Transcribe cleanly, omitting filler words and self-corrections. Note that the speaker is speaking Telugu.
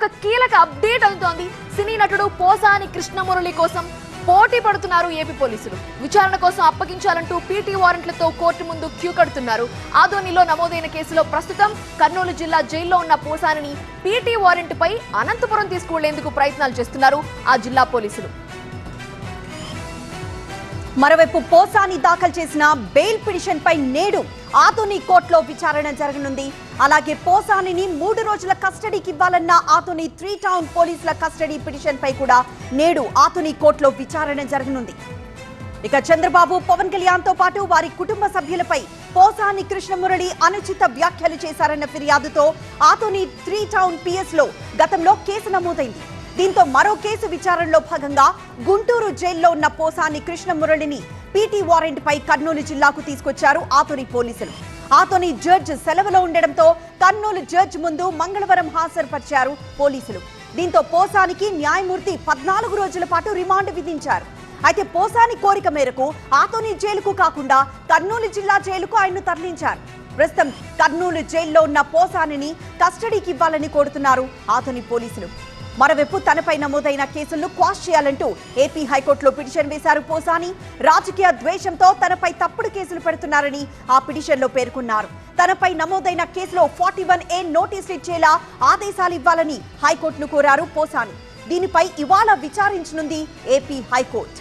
ఒక కీలక అప్డేట్ అందుతోంది. సినీ నటుడు పోసాని కృష్ణమురళి కోసం పోటీ పడుతున్నారు ఏపీ పోలీసులు. విచారణ కోసం అప్పగించాలంటూ పీటీ వారెంట్లతో కోర్టు ముందు క్యూ కడుతున్నారు. ఆదోనిలో నమోదైన కేసులో ప్రస్తుతం కర్నూలు జిల్లా జైల్లో ఉన్న పోసానిని పీటీ వారెంట్ పై అనంతపురం తీసుకువెళ్లేందుకు ప్రయత్నాలు చేస్తున్నారు ఆ జిల్లా పోలీసులు. మరోవైపు పోసాని దాఖలు చేసిన బెయిల్ పిటిషన్ పై నేడు ఆదోని కోర్టులో విచారణ జరగనుంది. అలాగే పోసానిని 3 రోజుల కస్టడీకి ఇవ్వాలన్న ఆదోని 3 టౌన్ పోలీసుల కస్టడీ పిటిషన్ పై కూడా నేడు ఆదోని కోర్టులో విచారణ జరగనుంది. ఇక చంద్రబాబు, పవన్ కళ్యాణ్ తో పాటు వారి కుటుంబ సభ్యులపై పోసాని కృష్ణమురళి అనుచిత వ్యాఖ్యలు చేశారన్న ఫిర్యాదుతో ఆదోని 3 టౌన్ పిఎస్ లో గతంలో కేసు నమోదైంది. దీంతో మరో కేసు విచారణలో భాగంగా గుంటూరు జైల్లో ఉన్న పోసాని కృష్ణమురళిని పీటీ వారెంట్ పై కర్నూలు జిల్లాకు తీసుకొచ్చారు ఆదోని పోలీసులు. ఆదోని జడ్జ్ సెలవులో ఉండడంతో కర్నూలు జడ్జ్ ముందు మంగళవారం హాజరుపరిచారు పోలీసులు. దీంతో పోసానికి న్యాయమూర్తి 14 రోజుల పాటు రిమాండ్ విధించారు. అయితే పోసాని కోరిక మేరకు ఆదోని జైలుకు కాకుండా కర్నూలు జిల్లా జైలుకు ఆయన్ను తరలించారు. ప్రస్తుతం కర్నూలు జైల్లో ఉన్న పోసానిని కస్టడీకి ఇవ్వాలని కోరుతున్నారు ఆదోని పోలీసులు. మరోవైపు తనపై నమోదైన కేసులను క్వాష్ చేయాలంటూ ఏపీ హైకోర్టులో పిటిషన్ వేశారు పోసాని. రాజకీయ ద్వేషంతో తనపై తప్పుడు కేసులు పెడుతున్నారని ఆ పిటిషన్లో పేర్కొన్నారు. తనపై నమోదైన కేసులో 41A నోటీసులు ఇచ్చేలా ఆదేశాలు ఇవ్వాలని హైకోర్టును కోరారు పోసాని. దీనిపై ఇవాళ విచారించనుంది ఏపీ హైకోర్టు.